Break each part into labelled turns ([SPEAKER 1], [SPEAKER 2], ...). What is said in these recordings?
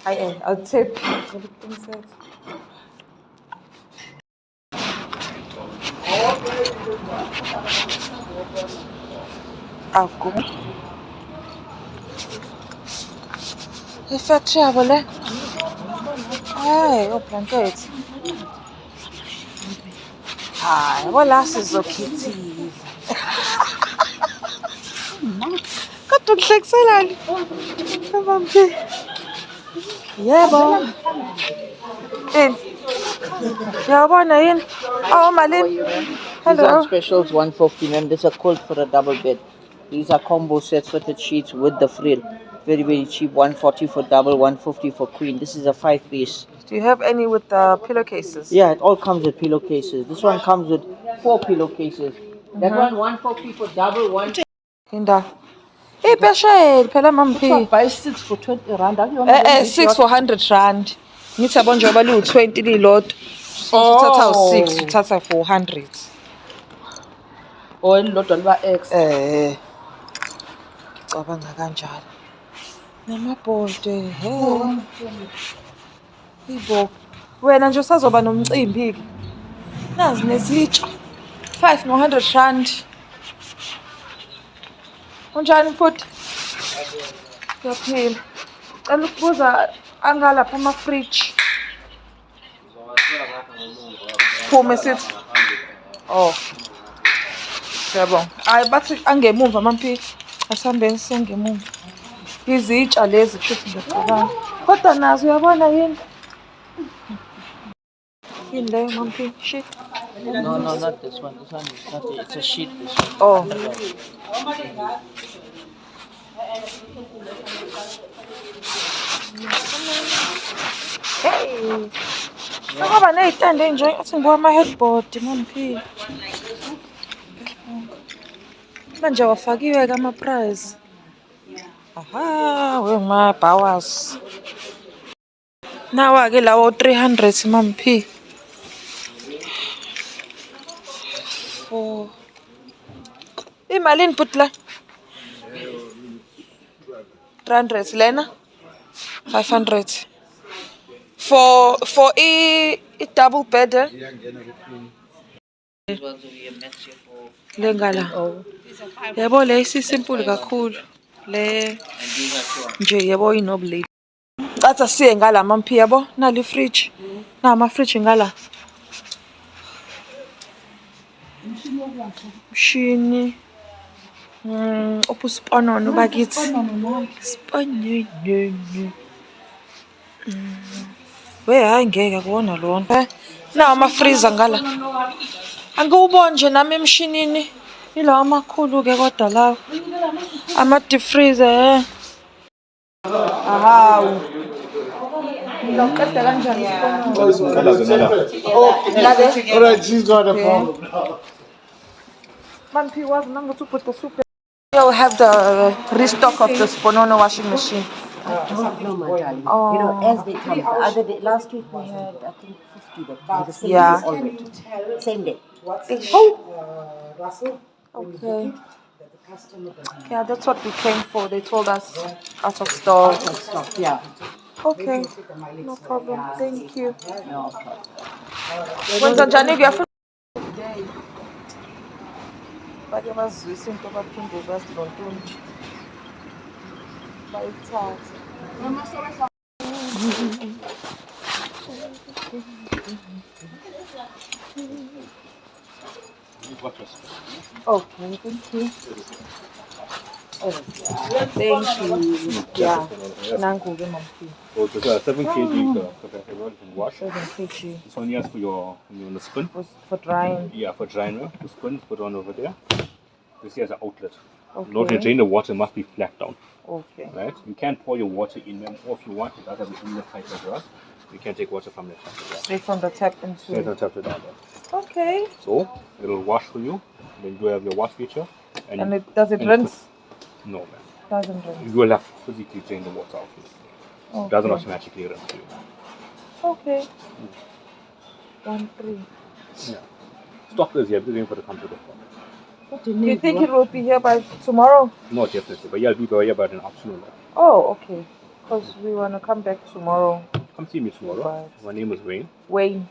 [SPEAKER 1] I'll tip. Aku. Ifactory yabo le. Hayi, blanket. Hayi, wala sizokhithile. Kodwa ukuhlekiselani? Mami. Yebo. Yabona yini? Oh, Malini.
[SPEAKER 2] These are specials 150, and these are called for a double bed. These are combo sets fitted sheets with the frill. Very, very cheap. 140 for double, 150 for queen. This is a 5-piece.
[SPEAKER 1] Do you have any with the pillowcases?
[SPEAKER 2] Yeah, it all comes with pillowcases. This one comes with 4 pillowcases. That one 140 for double, one.
[SPEAKER 1] Inda. Ipesheli phela Mami.
[SPEAKER 2] Buy 6 for 20 rand.
[SPEAKER 1] 6 for 100 rand. Ngithi yabo njengoba liwu-20 lilodwa. Uthatha u-6 uthatha for 100.
[SPEAKER 2] Oh, elilodwa liba X.
[SPEAKER 1] Cabanga kanjalo. Namabhode. Ibo. Wena nje usazoba nomcimbi ke. Nazi nezitsha. 5 no100 rand. Unjani futhi? Yaphila. Cela ukubuza angalapha ama-fridge. Phume sithi. Oh. Yabonga. Hayi bathi angemuva Mami. Asihambeni sengemuva. Izitsha lezi kushuthi ngiyacabanga. Kodwa nazo uyabona yini? Yini leyo Mami? Sheet.
[SPEAKER 2] No, not this one. This one is not. It's a sheet. This one.
[SPEAKER 1] Oh. Hey. Sengaba ney'tende enje athi ngibuka ama-headboard Mami. Manje wafakiwe-ke ama-prize. Aha, wema-bowers. Nawa-ke lawo 300 Mami. For imalini butla? 300 lena? 500. For a double bed. Lengala. Yabo le simple kakhulu. Le nje yabo inoblade. Caca siye ngala Mami yabo nali fridge. Na ama-fridge ngala. Mshini. Opusponono bakithi. Sponyono. We hayi ngeke akuwona lona. Na ama-freezer ngala. Angiwuboni nje nami emshinini. Ilawa amakhulu ke kodwa lawo. Ama-deep freezer. Ahawu. Ngaqeda kanjani isiponono?
[SPEAKER 3] Alright, she's got a problem.
[SPEAKER 1] Mami wazi nangothi ubhuda super. You'll have the restock of the Sponono washing machine.
[SPEAKER 4] No, my darling. You know, as they come. The other day, last week we had, I think, 50 that came the same day already. Same day.
[SPEAKER 1] Okay. Yeah, that's what we came for. They told us out of stock.
[SPEAKER 4] Out of stock, yeah.
[SPEAKER 1] Okay. No problem. Thank you.
[SPEAKER 4] No problem.
[SPEAKER 1] Wenza njani ke futhi? Bathi bazwisa into baphinde basidontunje. Bayithathe. Okay, thank you. Thank you. Yeah. Nangu ke Mami.
[SPEAKER 3] Oh, it's a 7 kg professional you can wash.
[SPEAKER 1] 7 kg.
[SPEAKER 3] This one here is for your the spin.
[SPEAKER 1] For drying.
[SPEAKER 3] Yeah, for drying. The spin put on over there. This here is an outlet.
[SPEAKER 1] Okay.
[SPEAKER 3] In order to drain the water, it must be flat down.
[SPEAKER 1] Okay.
[SPEAKER 3] Right? You can pour your water in them, or if you want, it does have an inlet pipe as well. You can take water from the tap as well.
[SPEAKER 1] Straight from the tap into.
[SPEAKER 3] Straight from the tap to down there.
[SPEAKER 1] Okay.
[SPEAKER 3] So it'll wash for you. Then you have your wash feature.
[SPEAKER 1] And it does it rinse?
[SPEAKER 3] No, man.
[SPEAKER 1] Doesn't rinse.
[SPEAKER 3] You will have to physically drain the water out.
[SPEAKER 1] Okay.
[SPEAKER 3] It doesn't automatically rinse you.
[SPEAKER 1] Okay. 1 3.
[SPEAKER 3] Yeah. Stock is here, we're going for the computer.
[SPEAKER 1] Do you think it will be here by tomorrow?
[SPEAKER 3] Not definitely, but yeah, I'll be here by an afternoon.
[SPEAKER 1] Oh, okay. Because we want to come back tomorrow.
[SPEAKER 3] Come see me tomorrow. My name is Wayne.
[SPEAKER 1] Wayne.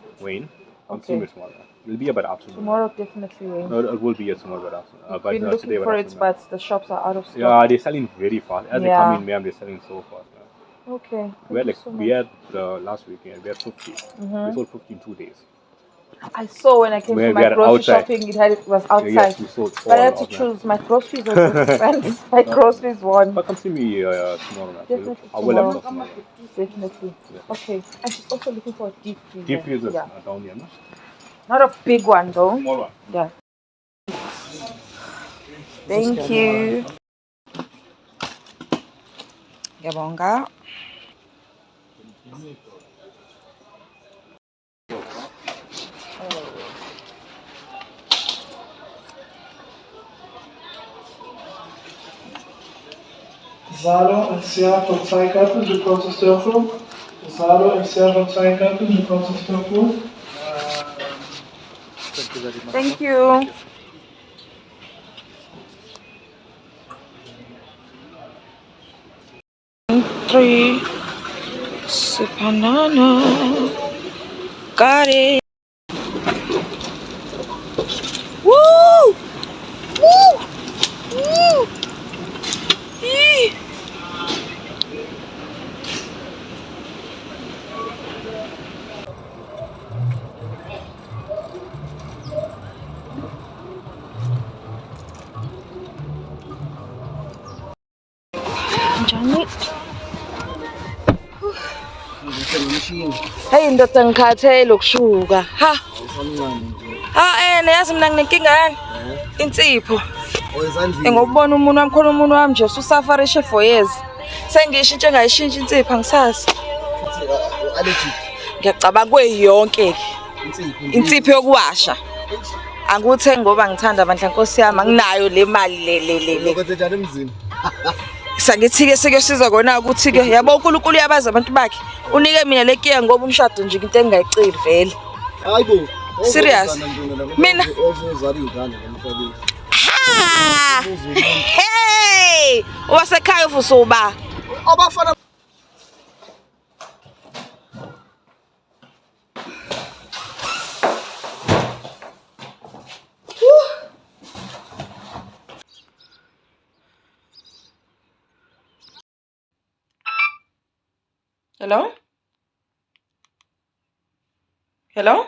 [SPEAKER 3] Come see me tomorrow. We'll be here by the afternoon.
[SPEAKER 1] Tomorrow, definitely, Wayne.
[SPEAKER 3] No, it will be here tomorrow by the afternoon.
[SPEAKER 1] We've been looking for it, but the shops are out of stock.
[SPEAKER 3] Yeah, they're selling very fast. As they come in, they're selling so fast.
[SPEAKER 1] Okay.
[SPEAKER 3] We had last weekend, we had 50. We sold 50 in 2 days.
[SPEAKER 1] I saw when I came to my grocery shopping, it was outside.
[SPEAKER 3] Yes, we sold
[SPEAKER 1] but I had to choose. My groceries were expensive. My groceries won.
[SPEAKER 3] But come see me tomorrow.
[SPEAKER 1] Definitely
[SPEAKER 3] I will have
[SPEAKER 1] tomorrow. Definitely. Yeah. Okay. And she's also looking for a deep freezer.
[SPEAKER 3] Deep freezer down here, no?
[SPEAKER 1] Not a big one though.
[SPEAKER 3] Small one.
[SPEAKER 1] Yeah. Thank you. Yabonga.
[SPEAKER 5] Zalo en Seattle op twee kanten, de korte stilvoer. Zalo en Seattle op twee kanten, de korte stilvoer.
[SPEAKER 1] Thank you. Three. Banana. Got it. Woo! Woo! Woo! Eee. Njani? Hey ndoda ngikhathele ukushuka. Ha. Yazi mina nginenkinga yani? Insipho. Ngokubona umuntu wami khona umuntu wami nje usafarishe for years. Sengishintshe ngayishintsha insipho angisazi. Ngiyacabanga kweyonke ke. Insipho yokuwasha. Anguthengi ngoba ngithanda abandla Nkosi yami anginayo le mali le.
[SPEAKER 6] Lokho njani emzini?
[SPEAKER 1] Sangithi ke sekuyosiza kona ukuthi ke yabo uNkulunkulu uyabaza abantu bakhe. Unike mina lekiya ngoba umshado nje into engayicili vele.
[SPEAKER 6] Hayibo.
[SPEAKER 1] Serious. Mina
[SPEAKER 6] ozozala ingane emhlabeni.
[SPEAKER 1] Hey! Wasekhaya ufuso uba.
[SPEAKER 6] Abafana
[SPEAKER 1] Hello? Hello?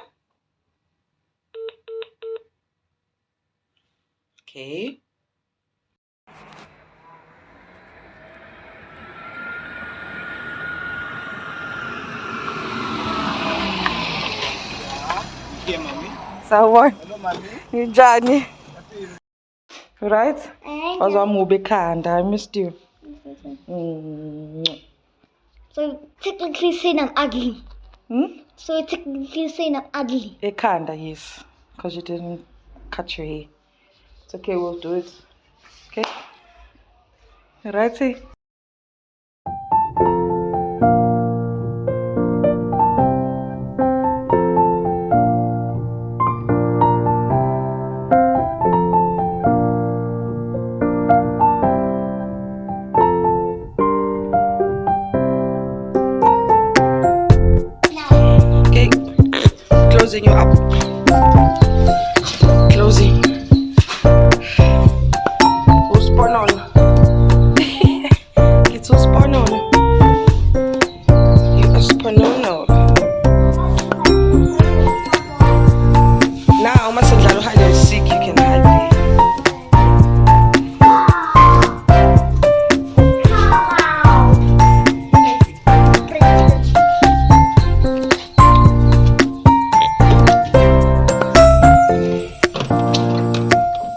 [SPEAKER 1] Okay.
[SPEAKER 6] Okay, mommy.
[SPEAKER 1] Sawubona.
[SPEAKER 6] Hello, mommy.
[SPEAKER 1] Njani? Right? Wazwami ube ekhanda. I missed you.
[SPEAKER 7] So technically saying I'm ugly. So technically saying I'm ugly.
[SPEAKER 1] Ekhanda, yes. Because you didn't cut your hair. It's okay, we'll do it. Okay? Righty? Okay. Closing you up. Closing. It's a sponono. You a sponono. Now, I'm going to hide and seek. You can hide there.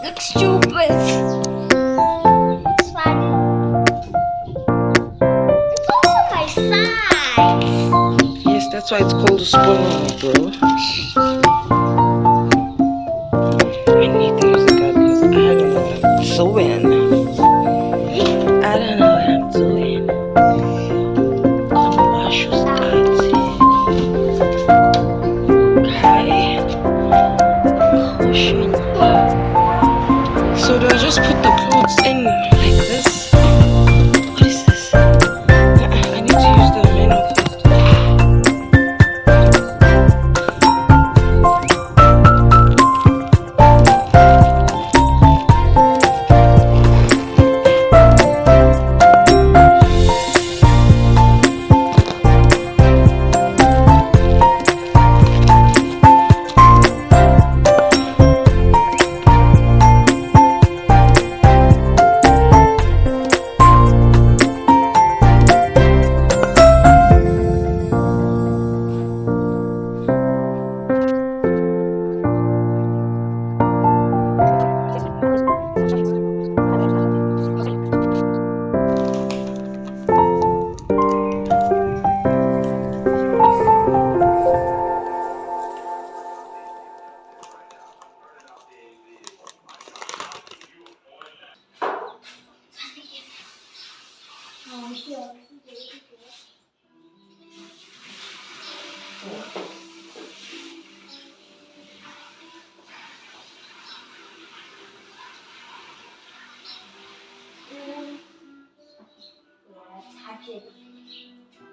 [SPEAKER 7] Look stupid. It's fine. It's also my size.
[SPEAKER 1] Yes, that's why it's called a sponono, bro. I need to use the guy because I don't know what I'm doing. I don't know what I'm doing. Wash your starts. Okay. Cushion. just put the clothes in like this? What is this? I need to use the manual first.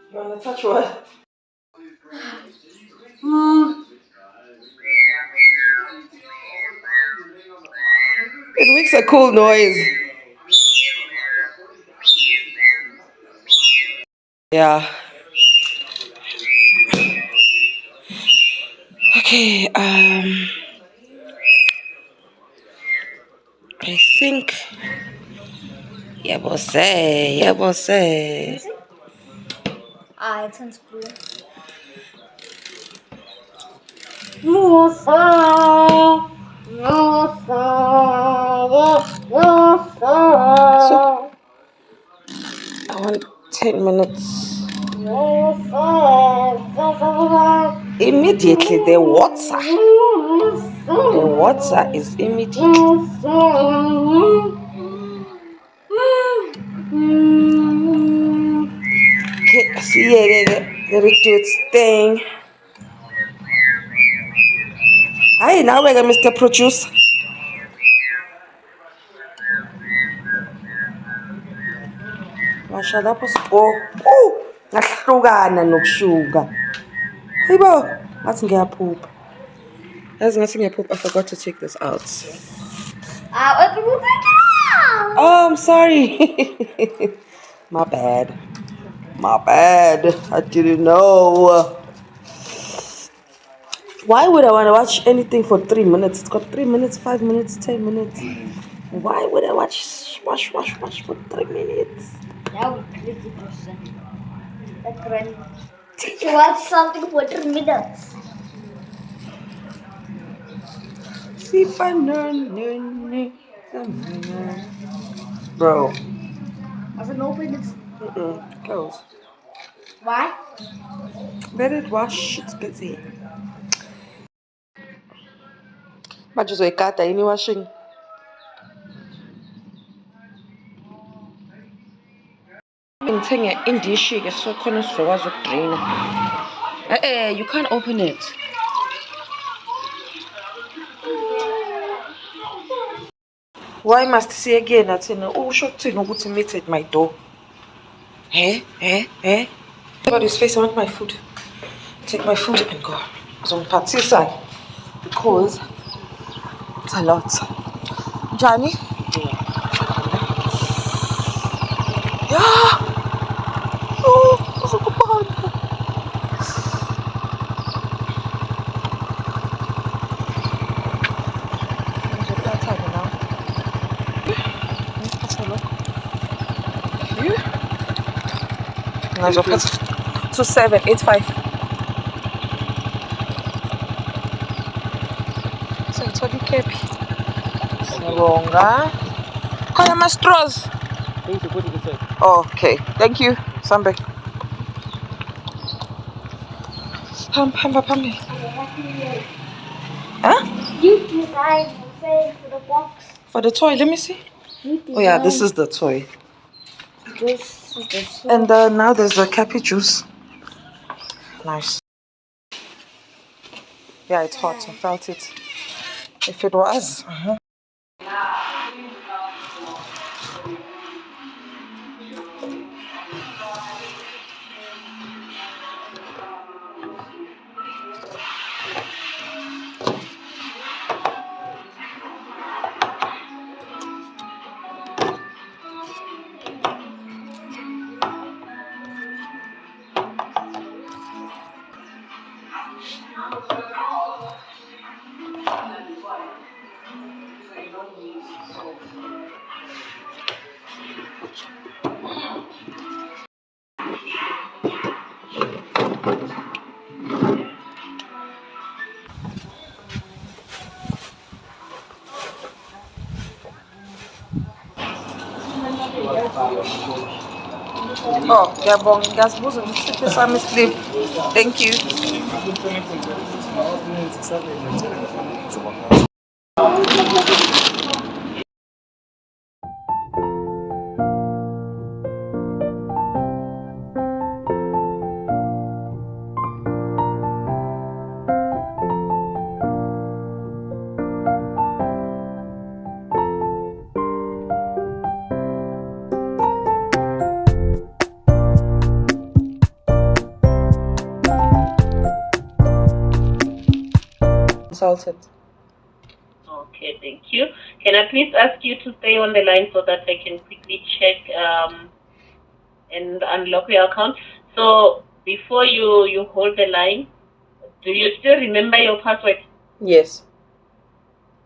[SPEAKER 1] You wanna touch what? It makes a cool noise. Yeah. Okay, I think yeah boss.
[SPEAKER 7] Ah, it sounds cool.
[SPEAKER 1] So I want 10 minutes. Immediately the water. The water is immediately. Okay, see let it do its thing. Hi, now we're gonna Mr. Producer. Masha lapho ngahlukana nokushuka. Hayibo, ngathi ngiyaphupha. Yazi ngathi ngiyaphupha, I forgot to take this out.
[SPEAKER 7] Ah, what was that?
[SPEAKER 1] Oh, I'm sorry. My bad. I didn't know. Why would I want to watch anything for 3 minutes? It's got 3 minutes, 5 minutes, 10 minutes. Why would I watch for 3 minutes?
[SPEAKER 7] That would be crazy person. That's crazy. To watch something for 3 minutes.
[SPEAKER 1] Bro.
[SPEAKER 7] I said no minutes.
[SPEAKER 1] Close.
[SPEAKER 7] Why?
[SPEAKER 1] Let it wash. It's busy. But just wake up, any washing. Ngithenge indishi ke so khona sizokwazi ukudraina. You can't open it. Why must see again athina usho kuthini ukuthi meet at my door? Everybody's face, I want my food. Take my food and go. Uzongiphathisa because it's a lot. Johnny? Yeah. Oh, uzokubona. Ngizophatha 2785. Sengithola ikhephi. Siyabonga. Khona ama-straws. Okay, thank you. Sambe. Hamba phambili. Huh?
[SPEAKER 7] You decide for the box.
[SPEAKER 1] For the toy, let me see. Oh yeah, this is the toy.
[SPEAKER 7] This is the toy.
[SPEAKER 1] And now there's the Cappy juice. Nice. Yeah, it's hot. I felt it. If it was. Oh, ngiyabonga, ngiyazibuza ngisiphi sami sleep. Thank you. Consultant.
[SPEAKER 8] Okay, thank you. Can I please ask you to stay on the line so that I can quickly check and unlock your account? So before you hold the line, do you still remember your password?
[SPEAKER 1] Yes.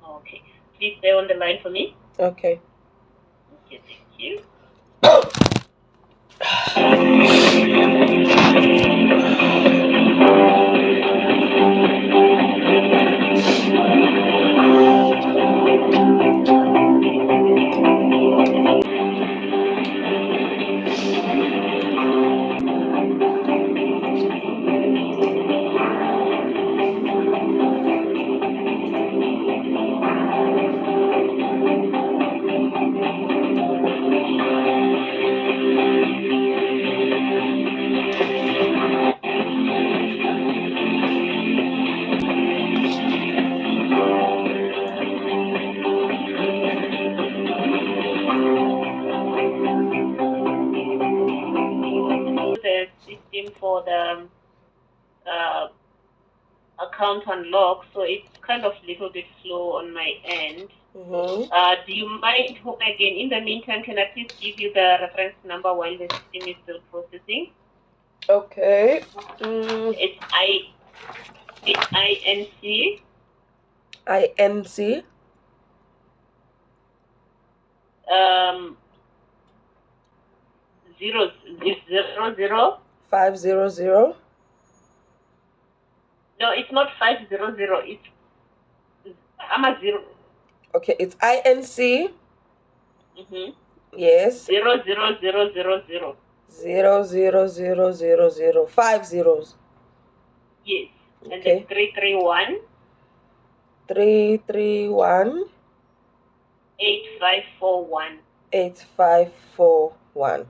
[SPEAKER 8] Okay. Please stay on the line for me.
[SPEAKER 1] Okay.
[SPEAKER 8] Okay, thank you. The system for the account unlock, so it's kind of a little bit slow on my end. Do you mind home again? In the meantime, can I please give you the reference number while the system is still processing?
[SPEAKER 1] Okay.
[SPEAKER 8] It's INC
[SPEAKER 1] INC
[SPEAKER 8] 000.
[SPEAKER 1] 500.
[SPEAKER 8] No, it's not 500. It's I'm a zero.
[SPEAKER 1] Okay, it's INC. Yes.
[SPEAKER 8] 00000.
[SPEAKER 1] 00000. 5 zeros.
[SPEAKER 8] Yes. And
[SPEAKER 1] Okay.
[SPEAKER 8] then 331
[SPEAKER 1] 331
[SPEAKER 8] 8541.
[SPEAKER 1] 8541.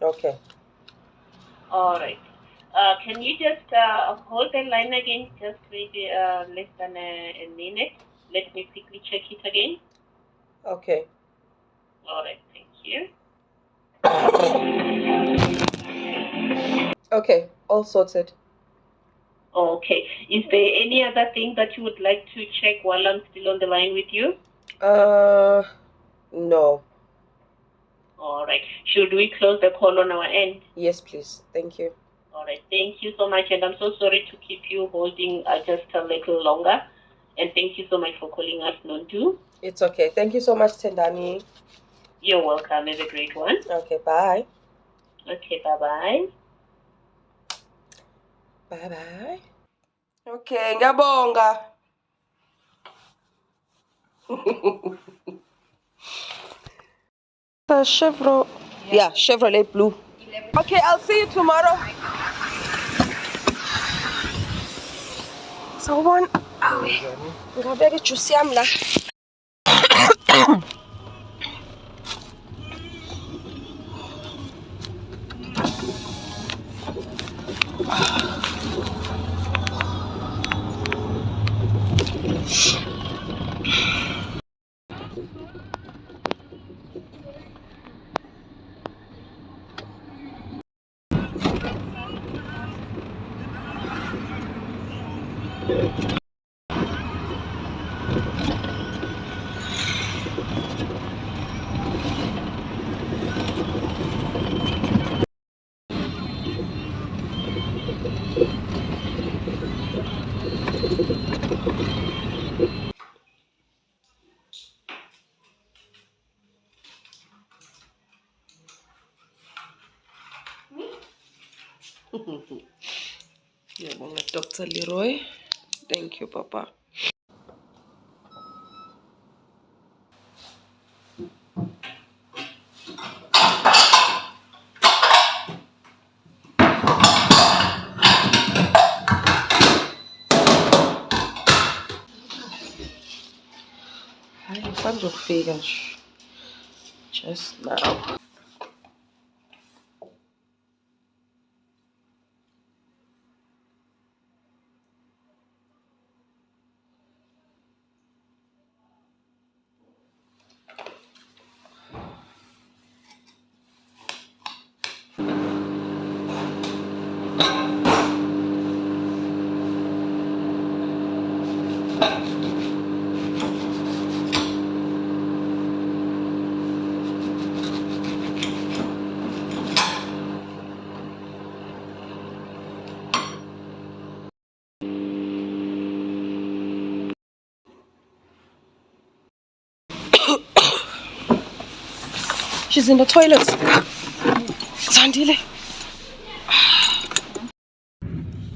[SPEAKER 1] Okay.
[SPEAKER 8] All right. Can you just hold the line again, just maybe less than a minute? Let me quickly check it again.
[SPEAKER 1] Okay.
[SPEAKER 8] All right, thank you.
[SPEAKER 1] Okay, all sorted.
[SPEAKER 8] Okay. Is there any other thing that you would like to check while I'm still on the line with you?
[SPEAKER 1] No.
[SPEAKER 8] All right. Should we close the call on our end?
[SPEAKER 1] Yes, please. Thank you.
[SPEAKER 8] All right. Thank you so much, and I'm so sorry to keep you holding just a little longer. And thank you so much for calling us, Nontu.
[SPEAKER 1] It's okay. Thank you so much, Tendani.
[SPEAKER 8] You're welcome. Have a great one.
[SPEAKER 1] Okay, bye.
[SPEAKER 8] Okay, bye-bye.
[SPEAKER 1] Bye-bye. Okay, ngabonga. The Chevrolet. Yeah, Chevrolet blue. Okay, I'll see you tomorrow. So one. Ngabeka juice yami la. Ngiyabonga Dr. Leroy. Thank you, Papa. Hayi, ngizokufika nje. Just now. She's in the toilet. Zandile.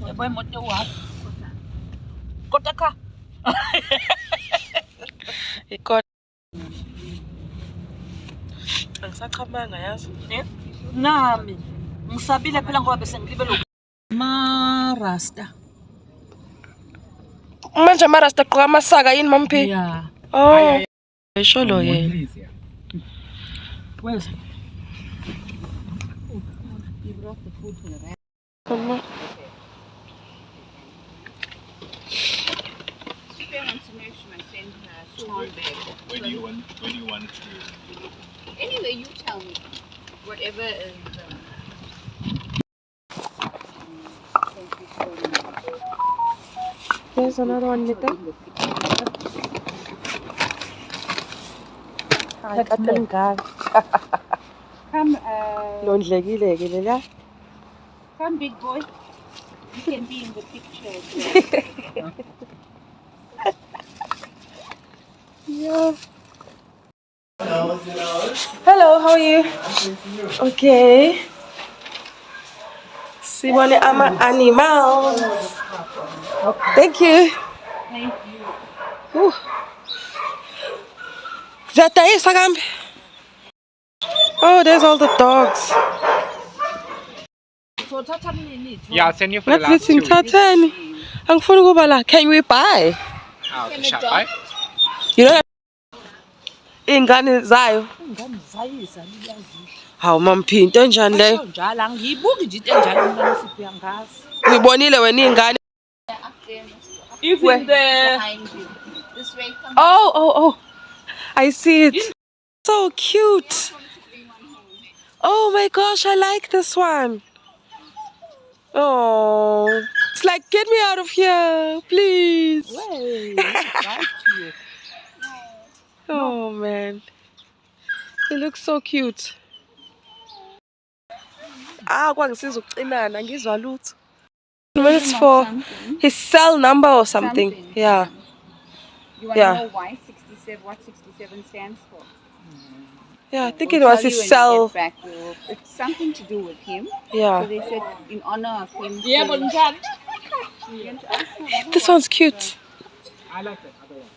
[SPEAKER 2] Yabo imoto wakho. Kodwa ka.
[SPEAKER 1] Ikona. Angisachamanga yazi.
[SPEAKER 2] Nami ngisabile phela ngoba bese ngilibele Rasta.
[SPEAKER 1] Manje amarasta gqoka amasaka yini Mamphi?
[SPEAKER 2] Yeah.
[SPEAKER 1] Oh. Esho lo yena.
[SPEAKER 2] Where's
[SPEAKER 1] Come on.
[SPEAKER 3] When do you want to?
[SPEAKER 9] Anyway, you tell me. Whatever is.
[SPEAKER 1] There's another one with them.
[SPEAKER 9] Come,
[SPEAKER 1] Londlekile ke lela.
[SPEAKER 9] come, big boy. You can be in the picture.
[SPEAKER 1] Yeah. Hello, how are you? Okay. Sibone ama animals. Thank you.
[SPEAKER 9] Thank you.
[SPEAKER 1] Zatayisa kambi. Oh, there's all the dogs.
[SPEAKER 3] Yeah, I'll send you for the
[SPEAKER 1] Let's
[SPEAKER 3] last
[SPEAKER 1] sit in
[SPEAKER 3] 2 weeks.
[SPEAKER 1] Tatani. Angifuna ukuba la. Can we buy?
[SPEAKER 3] Okay, shall I?
[SPEAKER 1] You know ingane zayo.
[SPEAKER 2] ingane zayisa liyazi.
[SPEAKER 1] Hawu Mamphi into enjani leyo?
[SPEAKER 2] Njalo angiyibuki nje into enjalo mina siphi yangazi.
[SPEAKER 1] Uyibonile wena ingane?
[SPEAKER 2] Even the
[SPEAKER 9] Behind you. This way, come.
[SPEAKER 1] Oh. I see it. So cute. Oh my gosh, I like this one. Oh, it's like, get me out of here, please.
[SPEAKER 2] way. Right here.
[SPEAKER 1] Oh man, he looks so cute. Kwangisiza ukucinana ngizwa lutho. When it's for his cell number or something. Yeah.
[SPEAKER 9] You want
[SPEAKER 1] Yeah.
[SPEAKER 9] to know why 67? What 67 stands for?
[SPEAKER 1] Yeah, I think
[SPEAKER 9] We'll
[SPEAKER 1] it was
[SPEAKER 9] tell
[SPEAKER 1] his
[SPEAKER 9] you when we
[SPEAKER 1] cell.
[SPEAKER 9] get back. It's something to do with him. So
[SPEAKER 1] Yeah.
[SPEAKER 9] they said in honor of him.
[SPEAKER 2] Yeah, but njani?
[SPEAKER 1] This one's cute.
[SPEAKER 3] I like that other one.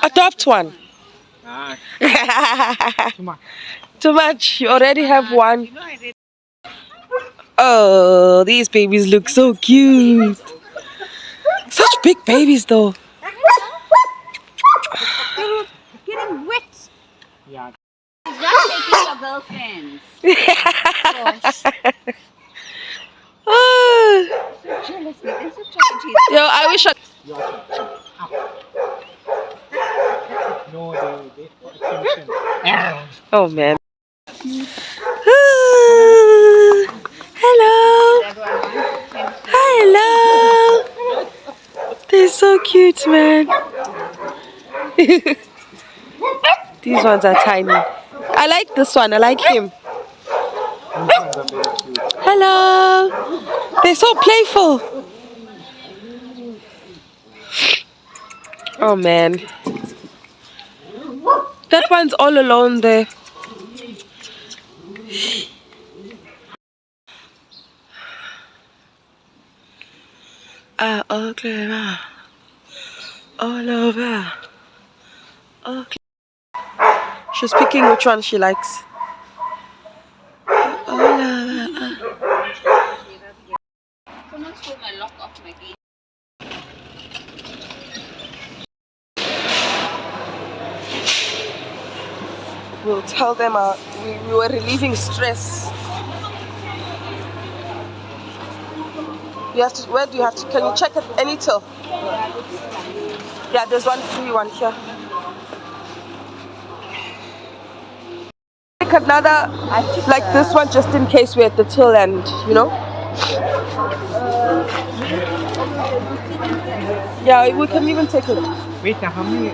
[SPEAKER 1] Adopt one.
[SPEAKER 3] Ah, too much.
[SPEAKER 1] Too much. You already have one. Oh, these babies look so cute. Such big babies though.
[SPEAKER 9] Getting wet.
[SPEAKER 3] Yeah.
[SPEAKER 9] He's not taking your girlfriend. Gosh.
[SPEAKER 1] Oh.
[SPEAKER 9] So jealous. They're so chocolate.
[SPEAKER 1] Yo, I wish I...
[SPEAKER 3] No, they for attention.
[SPEAKER 1] Oh man. Hello. Hello. They're so cute, man. These ones are tiny. I like this one. I like him. Hello. They're so playful. Oh man. That one's all alone there. All clever. All over. All She's picking which one she likes. All over.
[SPEAKER 9] Someone stole my lock off my gate.
[SPEAKER 1] We'll tell them we were relieving stress. You have to, where do you have to, can you check at any till? Yeah, there's one free one here. Take another, like this one just in case we're at the till end, you know? Yeah, we can even take it.
[SPEAKER 2] Wait, how many?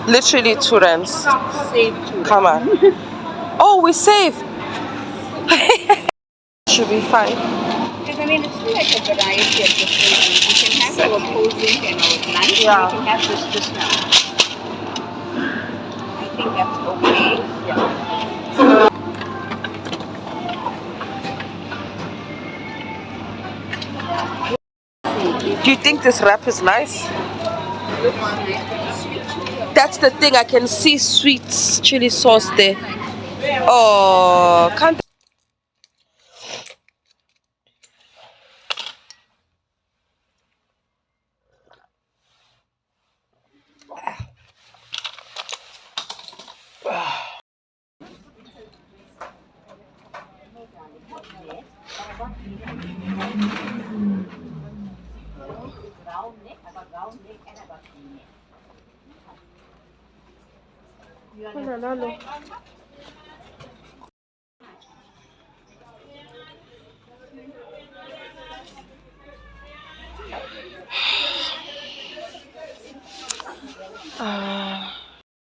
[SPEAKER 1] Literally 2 rands.
[SPEAKER 9] Save 2.
[SPEAKER 1] Come on. Oh, we save. Should be fine.
[SPEAKER 9] Because I mean, it's still like a variety of different things. You can have our cold drink and our lunch.
[SPEAKER 1] Yeah.
[SPEAKER 9] You can have this just now. I think that's okay. Yeah.
[SPEAKER 1] Do you think this wrap is nice? That's the thing, I can see sweet chili sauce there. Oh, can't.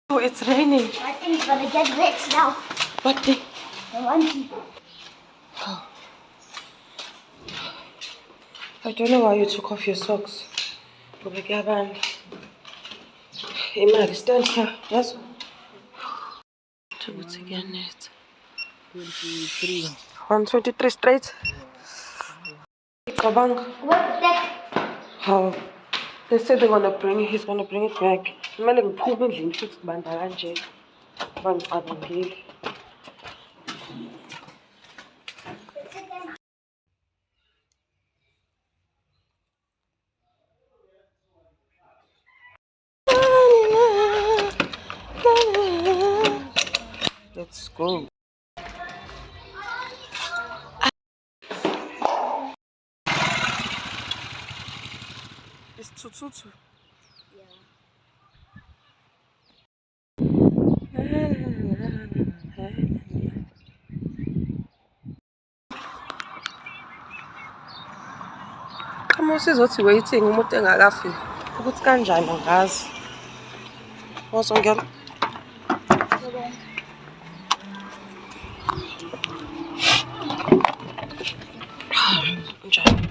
[SPEAKER 1] Oh, it's raining.
[SPEAKER 7] I think it's gonna get wet now.
[SPEAKER 1] What the?
[SPEAKER 7] I want you.
[SPEAKER 1] I don't know why you took off your socks. Band. Hey, Mary, stand here. Yes. What's again it?
[SPEAKER 2] 23.
[SPEAKER 1] 123 straight. Kabang.
[SPEAKER 7] What's that?
[SPEAKER 1] How? They said they're gonna bring it. He's gonna bring it back. Kumele ngiphume endlini futhi kubanda kanje. Bangicabangile. Let's go. It's tututu. Kama sizothi waiting umuntu engakafiki ukuthi kanjani angazi. Wazongena. Njani.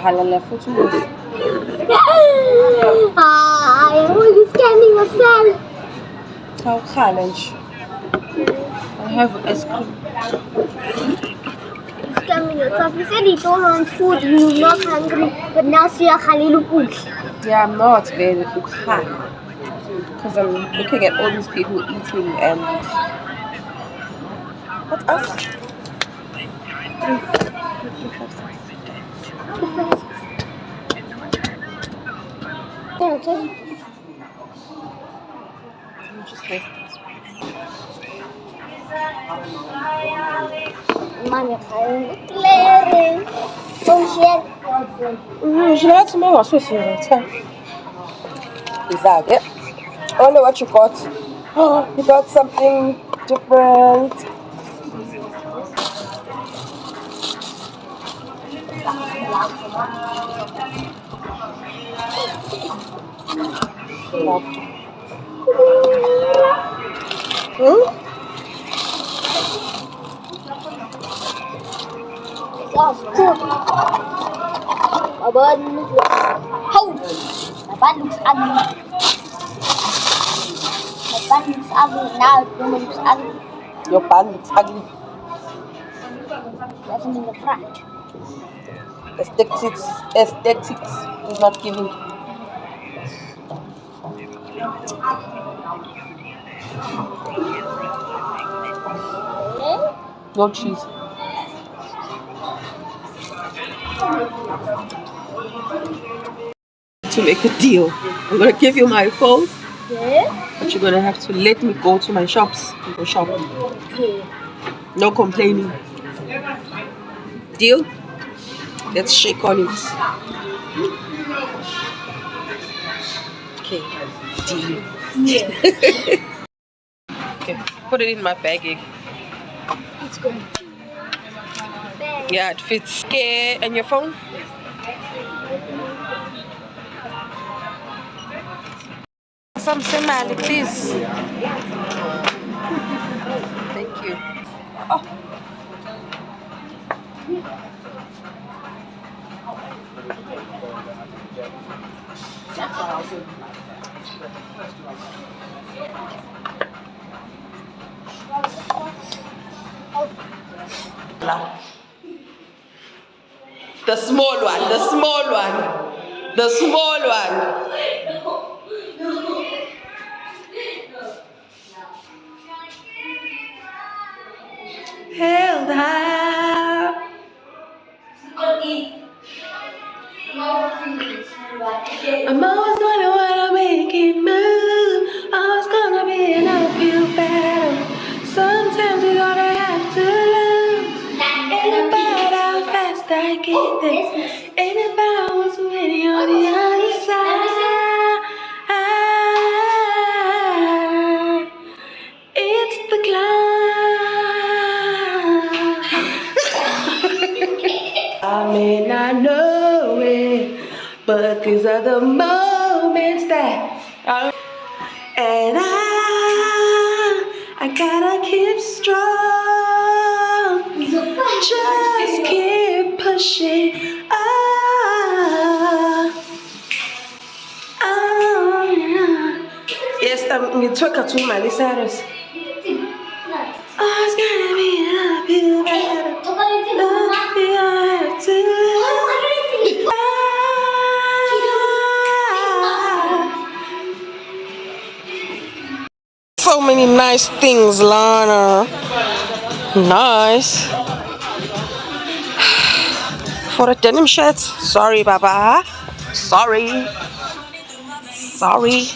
[SPEAKER 4] halal food too.
[SPEAKER 7] I am scanning myself.
[SPEAKER 4] How challenge? I have ice cream.
[SPEAKER 7] Scamming yourself. You said you don't want food, you're not hungry, but now see a Khalilu Push.
[SPEAKER 4] Yeah, I'm not very ukhala. Because I'm looking at all these people eating and what else? 3, 5, 6.
[SPEAKER 7] Yeah, just
[SPEAKER 4] You just taste this.
[SPEAKER 7] money. Clearing. Don't share.
[SPEAKER 4] You know what's my was with you? Is that it? I wonder what you got. Oh, you got something different.
[SPEAKER 7] My bun looks. How? My bun looks ugly. My bun looks ugly. Now it looks ugly.
[SPEAKER 4] Your bun looks ugly.
[SPEAKER 7] Doesn't in the front.
[SPEAKER 4] Aesthetics is not giving. No cheese. To make a deal, I'm gonna give you my phone, but you're gonna have to let me go to my shops and go shop.
[SPEAKER 7] Okay.
[SPEAKER 4] No complaining. Deal? Let's shake on it. Okay. Deal. Okay. Put it in my bag.
[SPEAKER 7] It's good.
[SPEAKER 4] Yeah, it fits. Okay, and your phone?
[SPEAKER 1] Some semali, please.
[SPEAKER 4] Thank you. The small one, the small one, the small one. Held high. I'm always gonna wanna make it move. Always gonna be an uphill battle. Sometimes you're gonna have to lose. Ain't about how fast I get there. Ain't about what's waiting on the other side. It's the climb. I may not know it, but these are the moments that I, and I gotta keep strong. Just keep pushing. Yes, you took a to Miley Cyrus. Oh, it's gonna be an uphill battle. You have to. So many nice things, Lana. Nice. For the denim shirts. Sorry, Baba. Sorry. Sorry.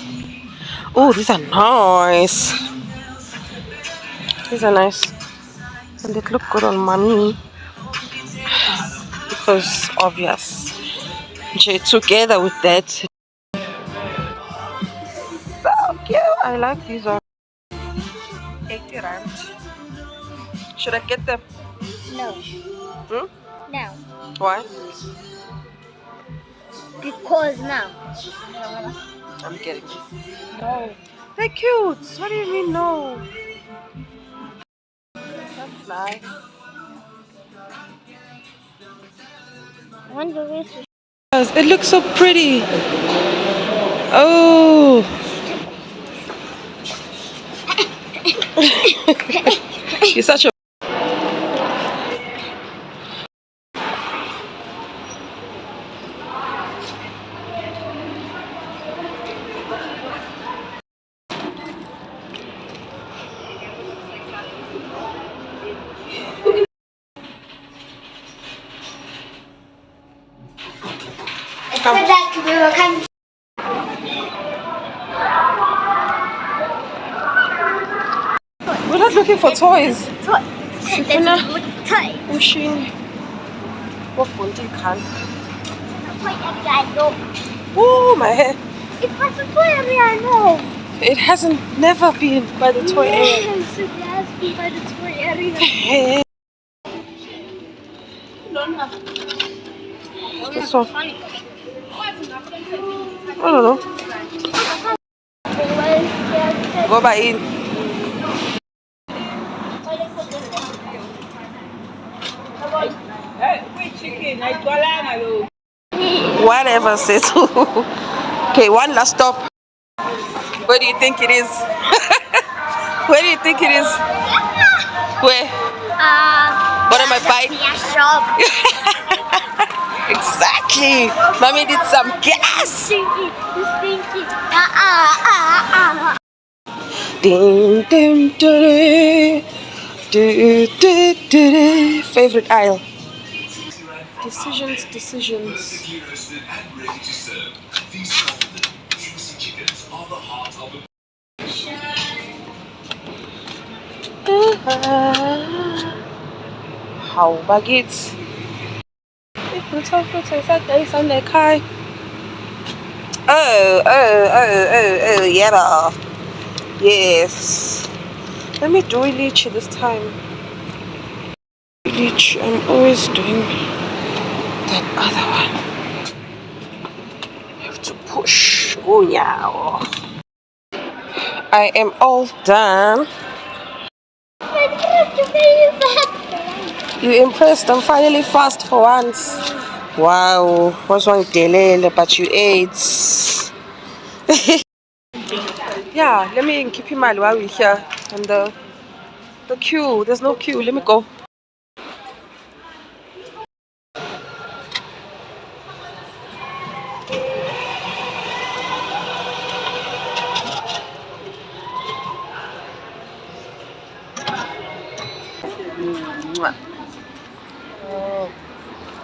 [SPEAKER 4] Oh, these are nice. These are nice. And they look good on mommy. Because obvious. Together with that. So cute. I like these ones. 80 rand. Should I get them?
[SPEAKER 7] No. No.
[SPEAKER 4] Why?
[SPEAKER 7] Because now.
[SPEAKER 4] I'm getting them.
[SPEAKER 7] No.
[SPEAKER 4] They're cute. What do you mean no? That's nice.
[SPEAKER 7] I wonder if
[SPEAKER 1] It looks so pretty. Oh. You're such a...
[SPEAKER 7] Except that we were coming.
[SPEAKER 1] We're not looking for toys.
[SPEAKER 7] Toy.
[SPEAKER 1] Sifuna
[SPEAKER 7] Toy.
[SPEAKER 1] machine. What bunty can?
[SPEAKER 7] Toy area, I know.
[SPEAKER 1] Oh, my hair.
[SPEAKER 7] It was a toy area, I know.
[SPEAKER 1] It hasn't never been by the toy area.
[SPEAKER 7] Yes, it has been by the toy area.
[SPEAKER 1] Hey. This one. I don't know. Go by in. Whatever, sis. Okay, one last stop. Where do you think it is? Where do you think it is? Where? What am I buying?
[SPEAKER 7] Shop.
[SPEAKER 1] Exactly. Mommy did some gas.
[SPEAKER 7] Stinky.
[SPEAKER 1] Ding, ding, ding, ding, ding, ding. Favorite aisle. Decisions. How baguettes? Oh, yeah. Yes. Let me do lychee this time. Lychee, I'm always doing that other one. I have to push. Oh, yeah. I am all done. You impressed? I'm finally fast for once. Wow, what's wrong with Delele? But you ate. Yeah, let me keep him while we're here. And the queue, there's no queue. Let me go.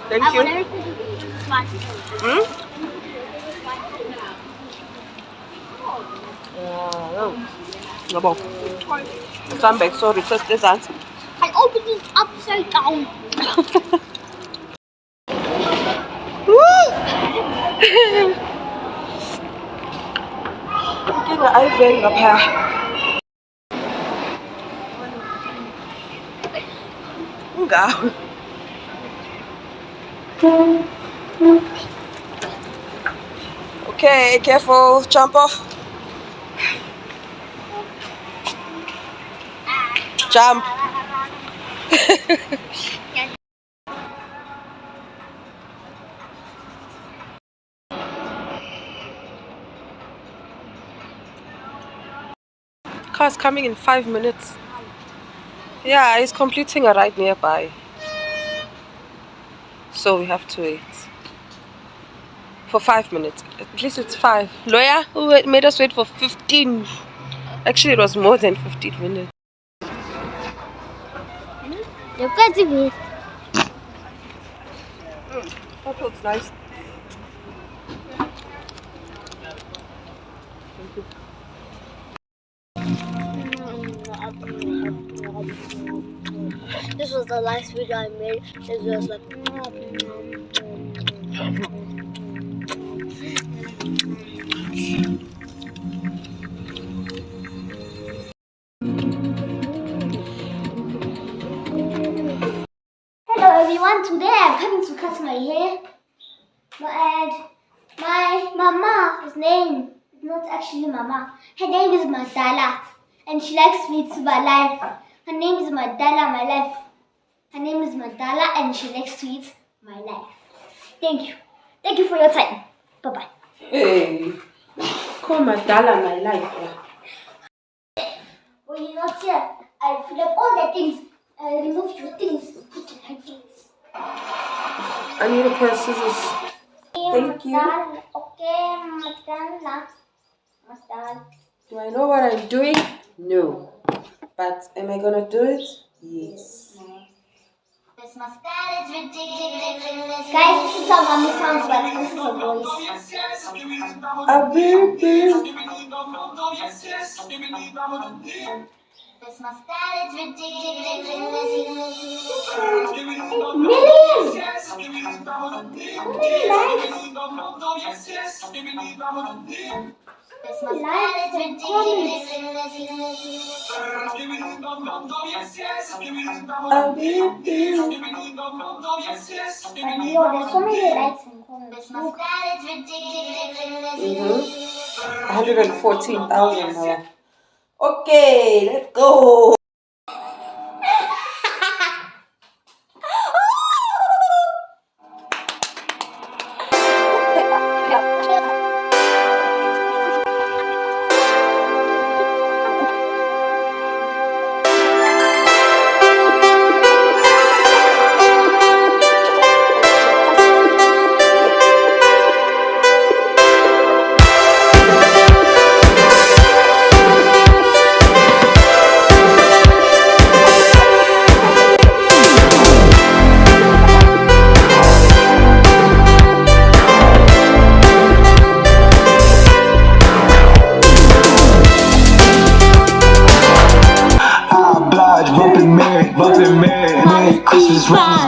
[SPEAKER 1] Thank you. No. Stand back, sorry, just this hand.
[SPEAKER 7] I opened it upside down. Okay, careful, jump off. Jump. Car's coming in 5 minutes. Yeah, he's completing a ride nearby. So we have to wait for 5 minutes. At least it's 5. Lawyer who made us wait for 15. Actually, it was more than 15 minutes. Look at me.
[SPEAKER 1] That looks nice.
[SPEAKER 7] This was the last video I made. It was like. Hello everyone. Today I'm coming to cut my hair. And my mama's name is not actually Mama. Her name is Madala. And she likes sweets my life. Her name is Madala, my life. Her name is Madala and she likes sweets my life. Thank you. Thank you for your time. Bye-bye.
[SPEAKER 1] Hey, call Madala my life.
[SPEAKER 7] When you're not here, I'll fill up all the things. I'll remove your things. Put in my things.
[SPEAKER 1] I need a pair of scissors. Thank you.
[SPEAKER 7] Okay, Madala. Madala.
[SPEAKER 1] Do I know what I'm doing? No. But am I gonna do it? Yes.
[SPEAKER 7] This mustache is ridiculous. Guys, this is how mommy sounds, but this is her voice.
[SPEAKER 1] A baby.
[SPEAKER 7] This mustache is ridiculous. Million! How many likes? This mustache is ridiculous.
[SPEAKER 1] A baby.
[SPEAKER 7] Yo, there's so many likes and comments. This mustache is ridiculous.
[SPEAKER 1] 114,000 now. Okay, let's go.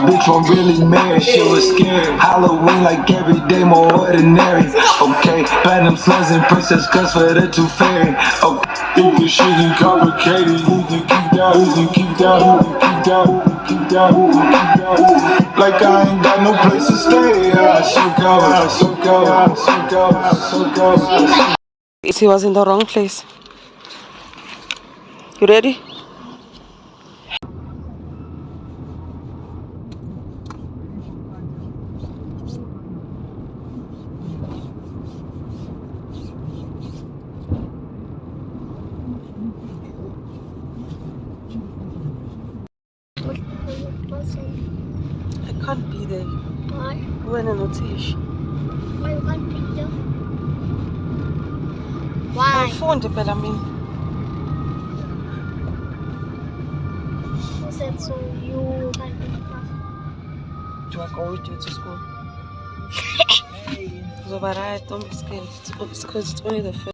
[SPEAKER 10] Bitch, I'm really married, she was scared. Halloween like every day, more ordinary. Okay, platinum slugs and princess cuts for the tooth fairy. Okay, if the shit is complicated, you can keep down, you can keep down, you can keep down, you can keep down, you can keep down. Like I ain't got no place to stay. I should go, I should go, I should go, I should go.
[SPEAKER 1] He was in the wrong place. You ready? I can't be there.
[SPEAKER 7] Why?
[SPEAKER 1] When I'm not here.
[SPEAKER 7] Why you can't be there?
[SPEAKER 1] My
[SPEAKER 7] Why?
[SPEAKER 1] phone, the Belamin.
[SPEAKER 7] Who said so? You can't be in class.
[SPEAKER 1] Do I go with you to school? So, but I don't be scared. It's because it's only the first.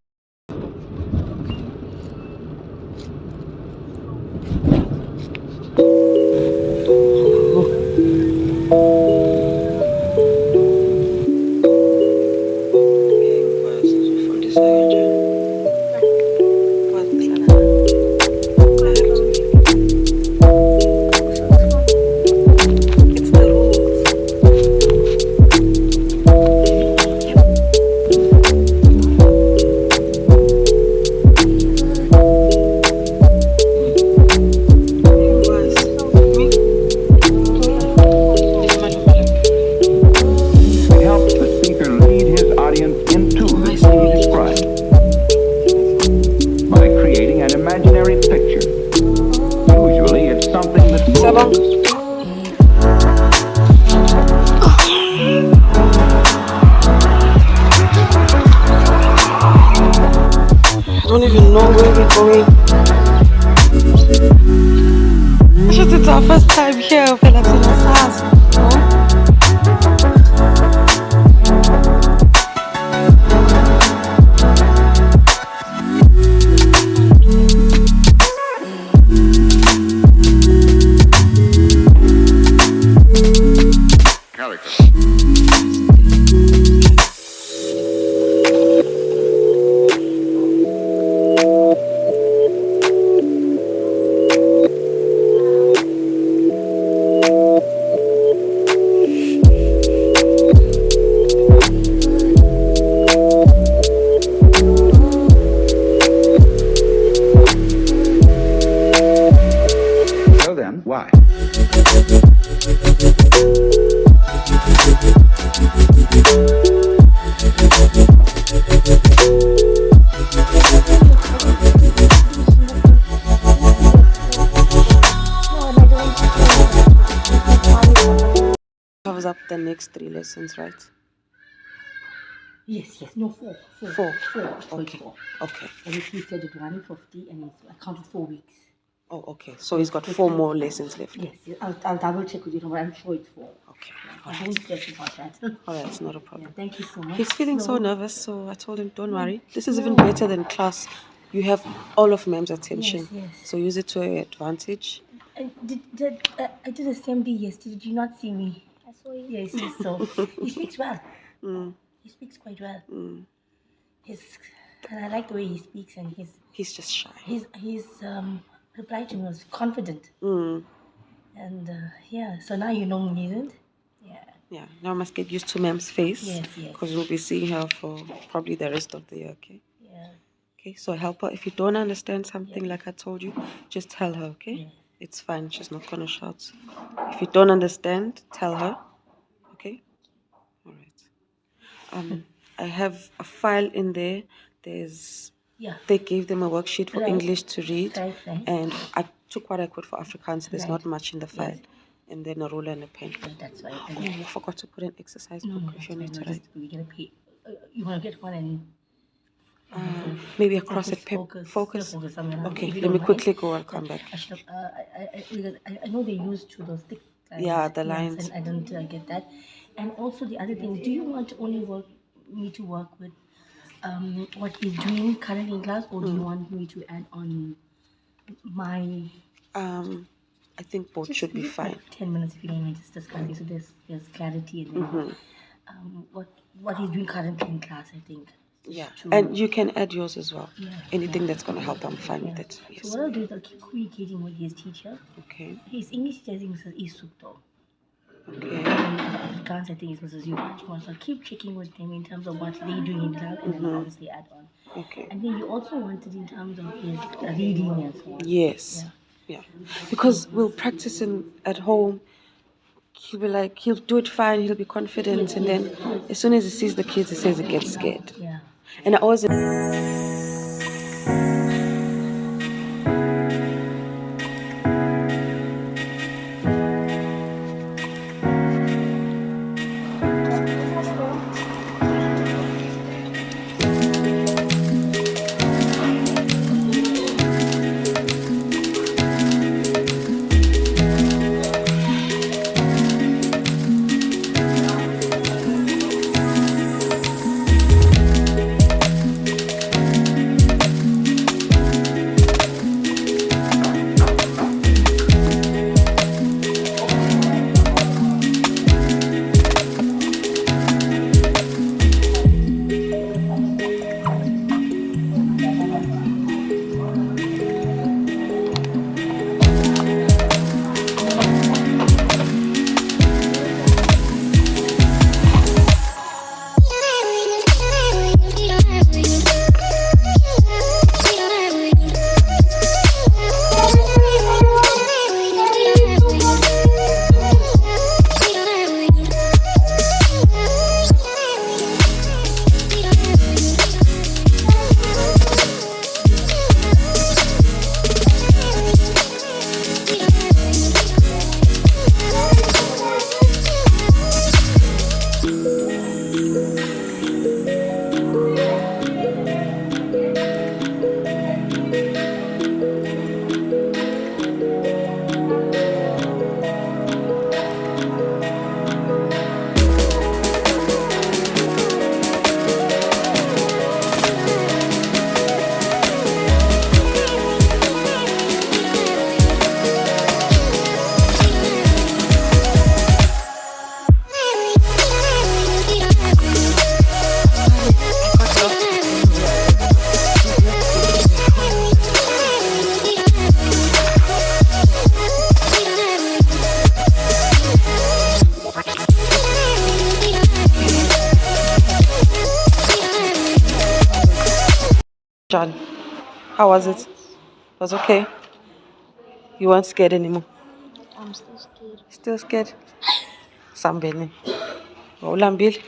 [SPEAKER 1] I don't even know where we're going. It's our first time here, Pelatina's house. next 3 lessons, right?
[SPEAKER 11] Yes, no, 4.
[SPEAKER 1] 4.
[SPEAKER 11] Okay. 4.
[SPEAKER 1] Okay.
[SPEAKER 11] And he said it 150 and I counted 4 weeks.
[SPEAKER 1] Oh, okay. So he's got 4 more lessons left.
[SPEAKER 11] Yes, I'll double check with you, but I'm sure it's 4.
[SPEAKER 1] Okay.
[SPEAKER 11] I won't stress about that.
[SPEAKER 1] All right, it's not a problem.
[SPEAKER 11] Yeah, thank you so much.
[SPEAKER 1] He's feeling so nervous, so I told him, don't worry. This is even better than class. You have all of Mam's attention.
[SPEAKER 11] Yes.
[SPEAKER 1] So use it to your advantage.
[SPEAKER 11] I did assembly yesterday. Did you not see me?
[SPEAKER 7] I saw you.
[SPEAKER 11] Yes, so he speaks well. He speaks quite well. And I like the way he speaks, and
[SPEAKER 1] he's just shy.
[SPEAKER 11] His reply to me was confident. And so now you know me, isn't?
[SPEAKER 1] Yeah, now I must get used to Mam's face.
[SPEAKER 11] Yes.
[SPEAKER 1] Because we'll be seeing her for probably the rest of the year, okay?
[SPEAKER 11] Yeah.
[SPEAKER 1] Okay, so help her. If you don't understand something like I told you, just tell her, okay?
[SPEAKER 11] Yeah.
[SPEAKER 1] It's fine. She's not going to shout. If you don't understand, tell her, okay? All right. I have a file in there. They gave them a worksheet for English to read.
[SPEAKER 11] Right.
[SPEAKER 1] And I took what I could for Afrikaans. There's not much in the file. Yes. And then a ruler and a pen.
[SPEAKER 11] That's right.
[SPEAKER 1] Oh, I forgot to put an exercise book if you need to write.
[SPEAKER 11] We're going to pay. You want to get one and...
[SPEAKER 1] maybe across it. Focus. Okay, let me quickly go. I'll come back.
[SPEAKER 11] I know they use to those thick lines.
[SPEAKER 1] Yeah, the lines.
[SPEAKER 11] And I don't get that. And also the other thing, do you want me to work with what he's doing currently in class, or do you want me to add on my...
[SPEAKER 1] I think both should be fine.
[SPEAKER 11] 10 minutes if you don't mind, just discussing, so there's clarity, and then what he's doing currently in class, I think.
[SPEAKER 1] Yeah, and you can add yours as well.
[SPEAKER 11] Yeah.
[SPEAKER 1] Anything that's going to help, I'm fine with it. Yes.
[SPEAKER 11] So what I'll do is I'll keep communicating with his teacher.
[SPEAKER 1] Okay.
[SPEAKER 11] His English teacher is Isukto.
[SPEAKER 1] Okay.
[SPEAKER 11] Afrikaans, I think, is Mrs. Yuachman. So I'll keep checking with them in terms of what they're doing in class, and then obviously add on.
[SPEAKER 1] Okay.
[SPEAKER 11] And then you also wanted in terms of his reading as well.
[SPEAKER 1] Yes. Yeah. Because we'll practice him at home. He'll be like, he'll do it fine, he'll be confident, and then as soon as he sees the kids, he says he gets scared.
[SPEAKER 11] Yeah.
[SPEAKER 1] And I always... John, how was it? It was okay? You weren't scared anymore?
[SPEAKER 7] I'm still scared.
[SPEAKER 1] Still scared? Sambeni. Ulambile?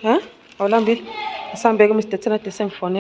[SPEAKER 1] Huh? Ulambile? Sambega Mr. Tena the same phone.